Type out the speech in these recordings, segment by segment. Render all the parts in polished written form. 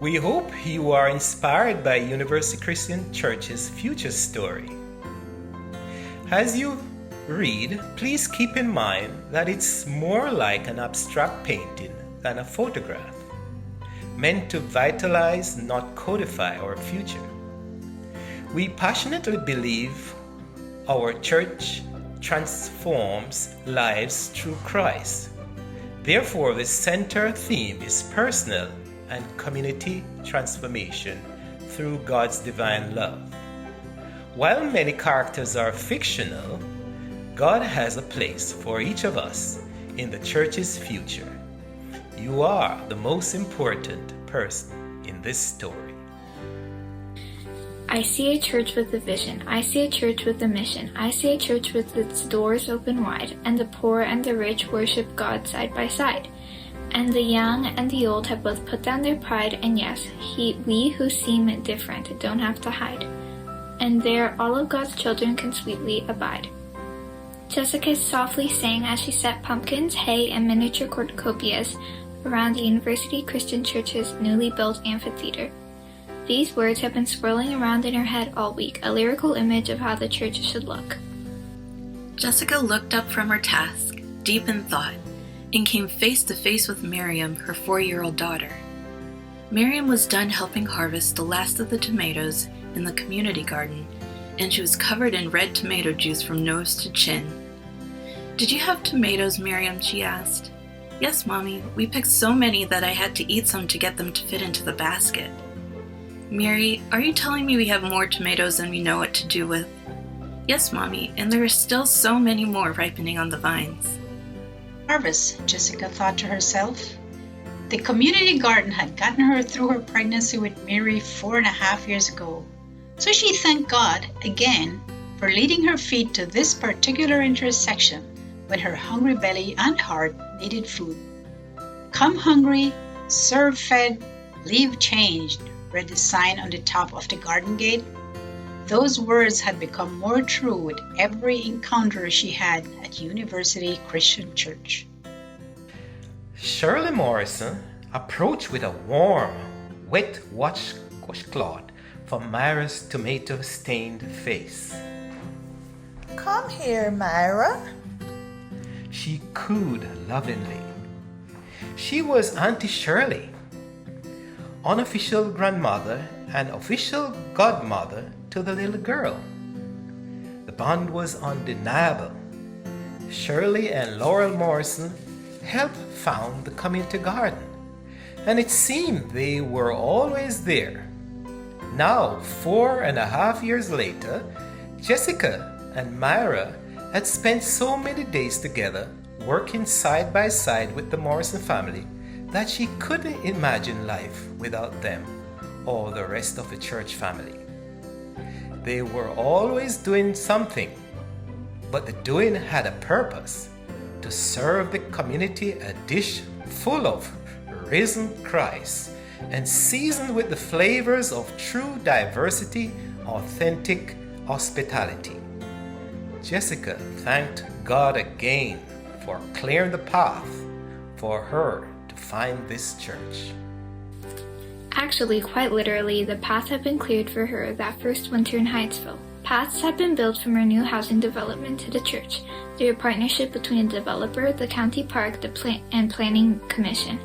We hope you are inspired by University Christian Church's future story. As you read, please keep in mind that it's more like an abstract painting than a photograph, meant to vitalize, not codify our future. We passionately believe our church transforms lives through Christ. Therefore, the center theme is personal and community transformation through God's divine love. While many characters are fictional, God has a place for each of us in the church's future. You are the most important person in this story. I see a church with a vision. I see a church with a mission. I see a church with its doors open wide, and the poor and the rich worship God side by side. And the young and the old have both put down their pride, and yes, we who seem different don't have to hide. And there all of God's children can sweetly abide. Jessica softly sang as she set pumpkins, hay, and miniature cornucopias around the University Christian Church's newly built amphitheater. These words have been swirling around in her head all week, a lyrical image of how the church should look. Jessica looked up from her task, deep in thought, and came face to face with Miriam, her 4-year-old daughter. Miriam was done helping harvest the last of the tomatoes in the community garden, and she was covered in red tomato juice from nose to chin. "Did you have tomatoes, Miriam?" she asked. "Yes, Mommy. We picked so many that I had to eat some to get them to fit into the basket." "Mary, are you telling me we have more tomatoes than we know what to do with?" "Yes, Mommy, and there are still so many more ripening on the vines." Harvest, Jessica thought to herself. The community garden had gotten her through her pregnancy with Mary 4.5 years ago. So she thanked God again for leading her feet to this particular intersection when her hungry belly and heart needed food. "Come hungry, serve fed, leave changed," read the sign on the top of the garden gate. Those words had become more true with every encounter she had at University Christian Church. Shirley Morrison approached with a warm, wet washcloth for Myra's tomato-stained face. "Come here, Myra," she cooed lovingly. She was Auntie Shirley, unofficial grandmother and official godmother to the little girl. The bond was undeniable. Shirley and Laurel Morrison helped found the community garden, and it seemed they were always there. Now, 4.5 years later, Jessica and Myra had spent so many days together working side by side with the Morrison family that she couldn't imagine life without them or the rest of the church family. They were always doing something, but the doing had a purpose: to serve the community a dish full of risen Christ and seasoned with the flavors of true diversity, authentic hospitality. Jessica thanked God again for clearing the path for her to find this church. Actually, quite literally, the path had been cleared for her that first winter in Hyattsville. Paths had been built from her new housing development to the church through a partnership between the developer, the county park, and planning commission,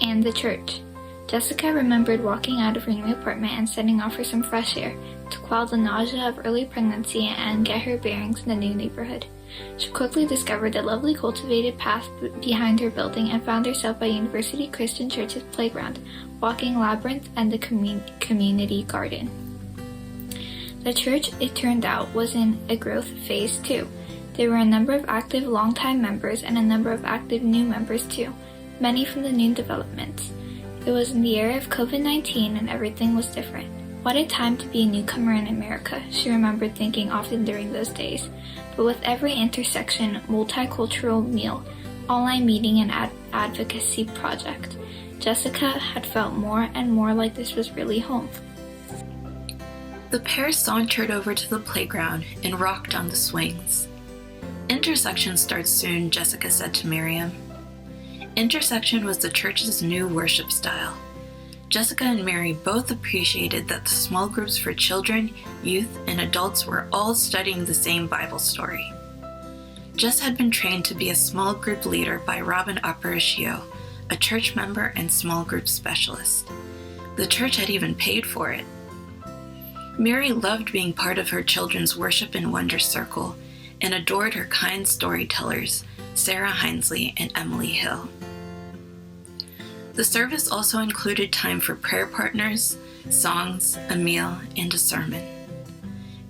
and the church. Jessica remembered walking out of her new apartment and setting off for some fresh air to quell the nausea of early pregnancy and get her bearings in the new neighborhood. She quickly discovered the lovely cultivated path behind her building and found herself by University Christian Church's playground, walking labyrinth and the community garden. The church, it turned out, was in a growth phase too. There were a number of active longtime members and a number of active new members too, many from the new developments. It was in the era of COVID-19 and everything was different. What a time to be a newcomer in America, she remembered thinking often during those days. But with every intersection, multicultural meal, online meeting and advocacy project, Jessica had felt more and more like this was really home. The pair sauntered over to the playground and rocked on the swings. "Intersection starts soon," Jessica said to Miriam. Intersection was the church's new worship style. Jessica and Mary both appreciated that the small groups for children, youth, and adults were all studying the same Bible story. Jess had been trained to be a small group leader by Robin Aparicio, a church member and small group specialist. The church had even paid for it. Mary loved being part of her children's worship and wonder circle and adored her kind storytellers, Sarah Hinesley and Emily Hill. The service also included time for prayer partners, songs, a meal, and a sermon.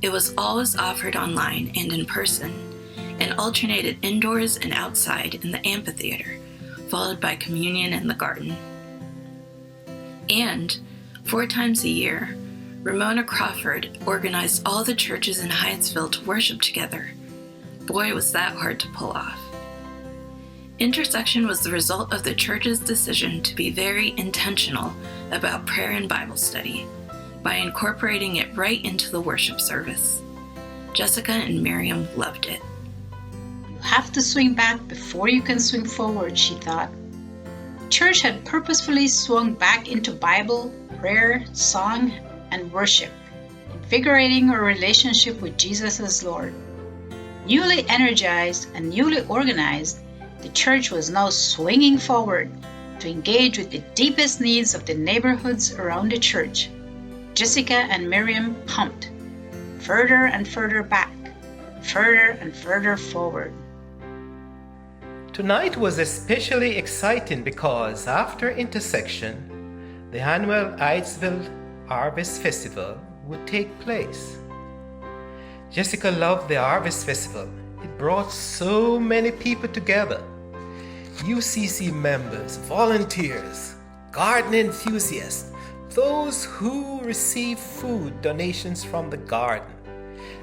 It was always offered online and in person, and alternated indoors and outside in the amphitheater, followed by communion in the garden. And 4 times a year, Ramona Crawford organized all the churches in Hyattsville to worship together. Boy, was that hard to pull off. Intersection was the result of the church's decision to be very intentional about prayer and Bible study by incorporating it right into the worship service. Jessica and Miriam loved it. You have to swing back before you can swing forward, she thought. Church had purposefully swung back into Bible, prayer, song, and worship, invigorating her relationship with Jesus as Lord. Newly energized and newly organized, the church was now swinging forward to engage with the deepest needs of the neighborhoods around the church. Jessica and Miriam pumped, further and further back, further and further forward. Tonight was especially exciting because after intersection, the annual Hyattsville Harvest Festival would take place. Jessica loved the Harvest Festival. It brought so many people together. UCC members, volunteers, garden enthusiasts, those who received food donations from the garden,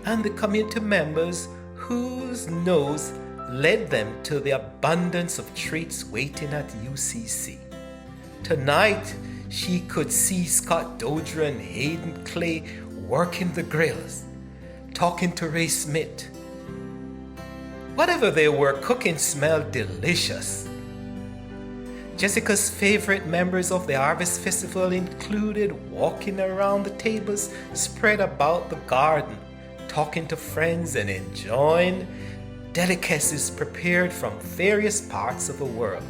and the community members whose nose led them to the abundance of treats waiting at UCC. Tonight, she could see Scott Dozier and Hayden Clay working the grills, talking to Ray Smith. Whatever they were cooking smelled delicious. Jessica's favorite members of the Harvest Festival included walking around the tables spread about the garden, talking to friends and enjoying delicacies prepared from various parts of the world,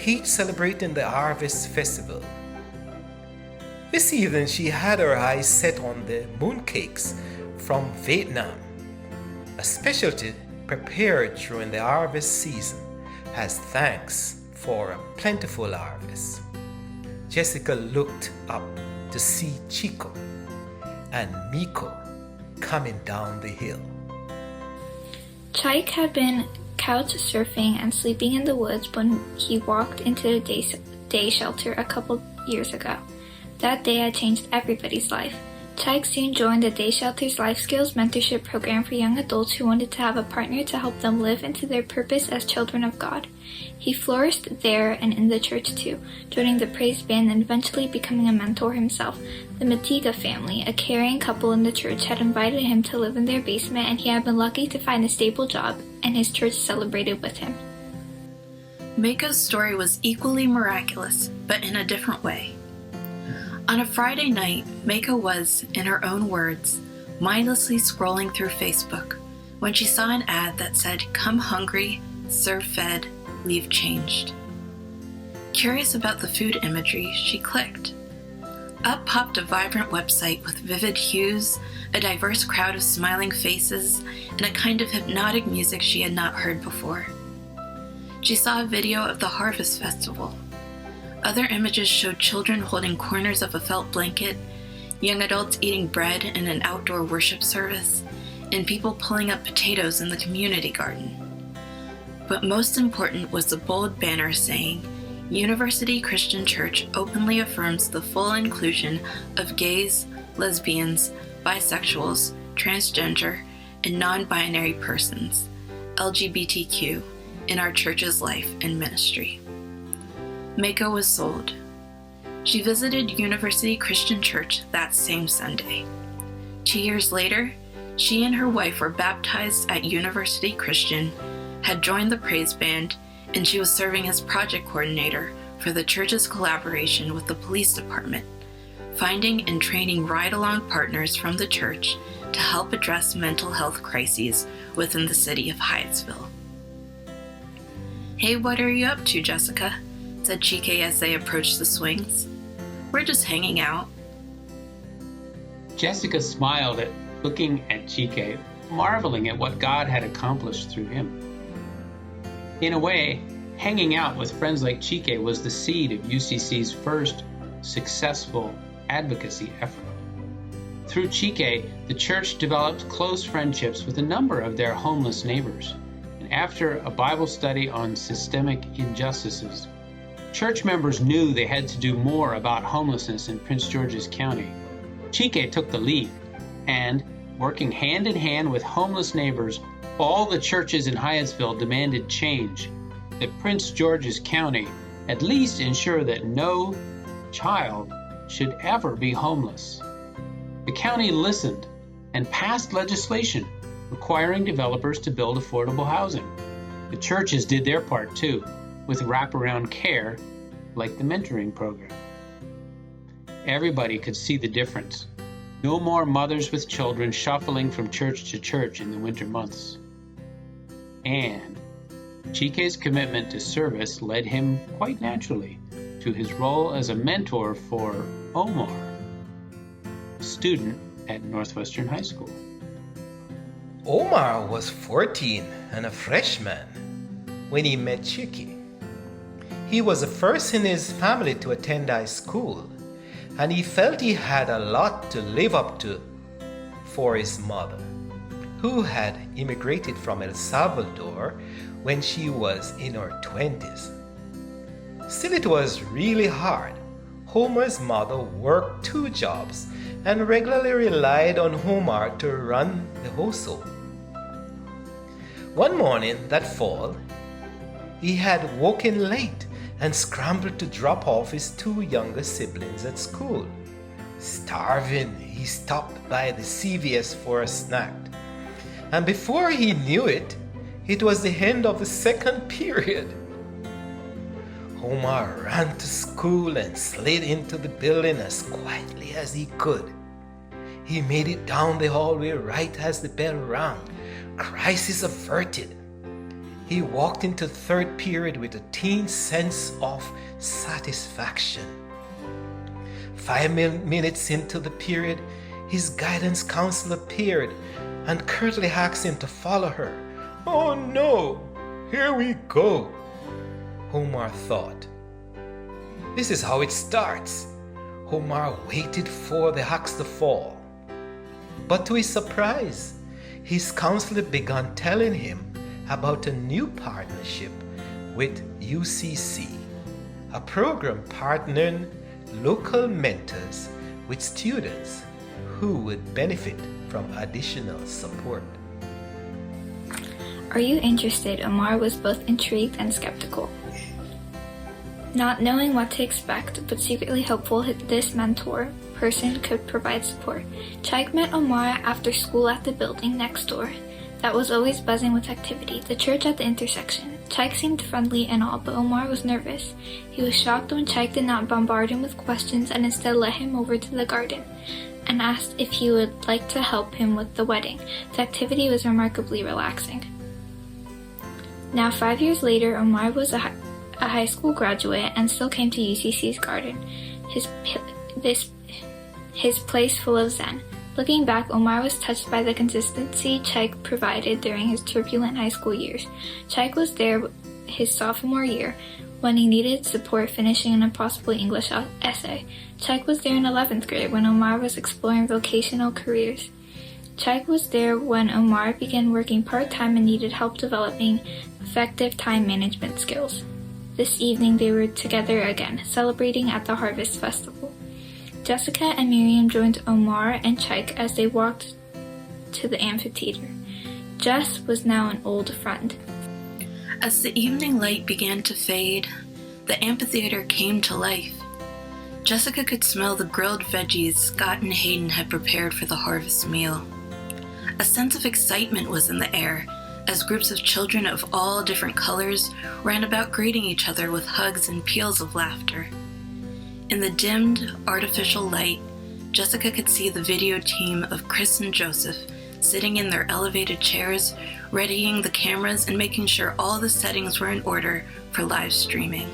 each celebrating the Harvest Festival. This evening she had her eyes set on the mooncakes from Vietnam, a specialty prepared during the harvest season as thanks for a plentiful harvest. Jessica looked up to see Chico and Miko coming down the hill. Chike had been couch surfing and sleeping in the woods when he walked into the day shelter a couple years ago. That day had changed everybody's life. Chike soon joined the day shelter's life skills mentorship program for young adults who wanted to have a partner to help them live into their purpose as children of God. He flourished there and in the church too, joining the praise band and eventually becoming a mentor himself. The Matiga family, a caring couple in the church, had invited him to live in their basement, and he had been lucky to find a stable job, and his church celebrated with him. Mako's story was equally miraculous, but in a different way. On a Friday night, Mako was, in her own words, mindlessly scrolling through Facebook when she saw an ad that said, "Come hungry, serve fed, leave changed." Curious about the food imagery, she clicked. Up popped a vibrant website with vivid hues, a diverse crowd of smiling faces, and a kind of hypnotic music she had not heard before. She saw a video of the Harvest Festival. Other images showed children holding corners of a felt blanket, young adults eating bread in an outdoor worship service, and people pulling up potatoes in the community garden. But most important was the bold banner saying, "University Christian Church openly affirms the full inclusion of gays, lesbians, bisexuals, transgender, and non-binary persons, LGBTQ, in our church's life and ministry." Mako was sold. She visited University Christian Church that same Sunday. 2 years later, she and her wife were baptized at University Christian, had joined the praise band, and she was serving as project coordinator for the church's collaboration with the police department, finding and training ride-along partners from the church to help address mental health crises within the city of Hyattsville. "Hey, what are you up to, Jessica?" said Chike as they approached the swings. "We're just hanging out." Jessica smiled looking at Chike, marveling at what God had accomplished through him. In a way, hanging out with friends like Chike was the seed of UCC's first successful advocacy effort. Through Chike, the church developed close friendships with a number of their homeless neighbors. And after a Bible study on systemic injustices, church members knew they had to do more about homelessness in Prince George's County. Chike took the lead, and, working hand in hand with homeless neighbors, all the churches in Hyattsville demanded change, that Prince George's County at least ensure that no child should ever be homeless. The county listened and passed legislation requiring developers to build affordable housing. The churches did their part too, with wraparound care like the mentoring program. Everybody could see the difference. No more mothers with children shuffling from church to church in the winter months. And Chike's commitment to service led him quite naturally to his role as a mentor for Omar, a student at Northwestern High School. Omar was 14 and a freshman when he met Chike. He was the first in his family to attend high school, and he felt he had a lot to live up to for his mother, who had immigrated from El Salvador when she was in her 20s. Still, it was really hard. Homer's mother worked 2 jobs and regularly relied on Homer to run the household. One morning that fall, he had woken late and scrambled to drop off his 2 younger siblings at school. Starving, he stopped by the CVS for a snack. And before he knew it, it was the end of the second period. Homer ran to school and slid into the building as quietly as he could. He made it down the hallway right as the bell rang. Crisis averted. He walked into third period with a keen sense of satisfaction. 5 minutes into the period, his guidance counselor appeared and curtly asked him to follow her. "Oh no, here we go," Homer thought. This is how it starts. Homer waited for the axe to fall. But to his surprise, his counselor began telling him about a new partnership with UCC, a program partnering local mentors with students who would benefit from additional support. Are you interested? Omar was both intrigued and skeptical. Not knowing what to expect, but secretly hopeful this mentor person could provide support, Chike met Omar after school at the building next door that was always buzzing with activity, the church at the intersection. Chike seemed friendly and all, but Omar was nervous. He was shocked when Chike did not bombard him with questions and instead led him over to the garden and asked if he would like to help him with the wedding. The activity was remarkably relaxing. Now 5 years later, Omar was a high school graduate and still came to UCC's garden, his place full of zen. Looking back, Omar was touched by the consistency Chike provided during his turbulent high school years. Chike was there his sophomore year when he needed support finishing an impossible English essay. Chike was there in 11th grade when Omar was exploring vocational careers. Chike was there when Omar began working part-time and needed help developing effective time management skills. This evening they were together again, celebrating at the Harvest Festival. Jessica and Miriam joined Omar and Chike as they walked to the amphitheater. Jess was now an old friend. As the evening light began to fade, the amphitheater came to life. Jessica could smell the grilled veggies Scott and Hayden had prepared for the harvest meal. A sense of excitement was in the air, as groups of children of all different colors ran about greeting each other with hugs and peals of laughter. In the dimmed, artificial light, Jessica could see the video team of Chris and Joseph sitting in their elevated chairs, readying the cameras and making sure all the settings were in order for live streaming.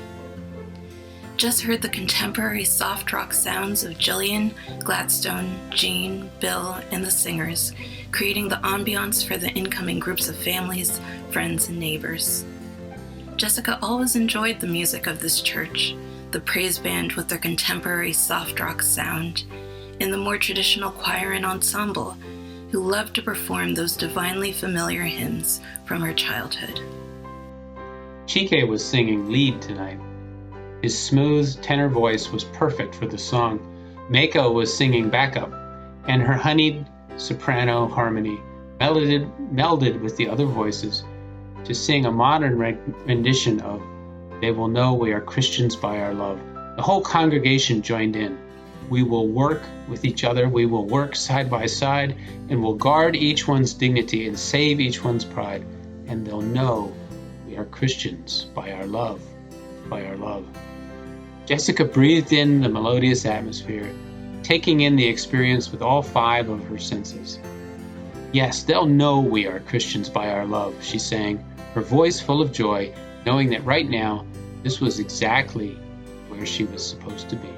Jess heard the contemporary soft rock sounds of Jillian, Gladstone, Jean, Bill, and the singers, creating the ambiance for the incoming groups of families, friends, and neighbors. Jessica always enjoyed the music of this church, the praise band with their contemporary soft rock sound, and the more traditional choir and ensemble, who loved to perform those divinely familiar hymns from her childhood. Chike was singing lead tonight. His smooth tenor voice was perfect for the song. Mako was singing backup, and her honeyed soprano harmony melded with the other voices to sing a modern rendition of "They Will Know We Are Christians by Our Love." The whole congregation joined in. We will work with each other, we will work side by side, and will guard each one's dignity and save each one's pride, and they'll know we are Christians by our love, by our love. Jessica breathed in the melodious atmosphere, taking in the experience with all 5 of her senses. Yes, they'll know we are Christians by our love, she sang, her voice full of joy, knowing that right now this was exactly where she was supposed to be.